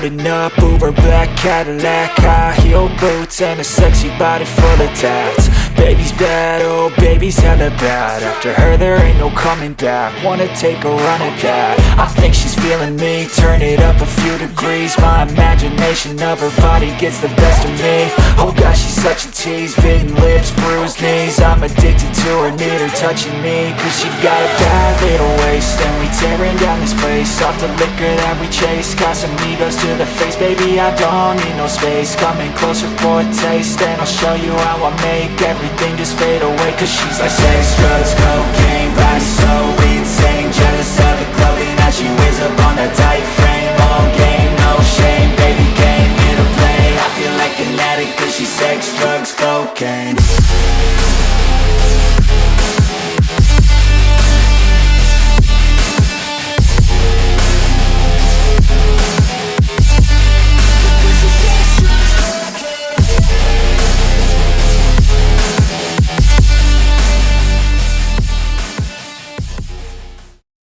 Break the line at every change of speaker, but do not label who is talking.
Pulling up Uber black Cadillac, high heel boots and a sexy body full of tats. Baby's bad, oh baby's hella bad. After her there ain't no coming back. Wanna take a run at that. I think she's feeling me, turn it up a few degrees. My imagination of her body gets the best of me. Oh gosh, she's such a tease, bitten lips, bruised knees. I'm addicted to her, need her touching me. Cause she got a bad little waist, and we tearing down this place. Off the liquor that we chase, got some egos to the face. Baby, I don't need no space, coming closer for a taste. And I'll show you how I make everything just fade away. Cause she's like sex, drugs, cocaine, body so insane. Jealous of the clothing that she wears up on that time.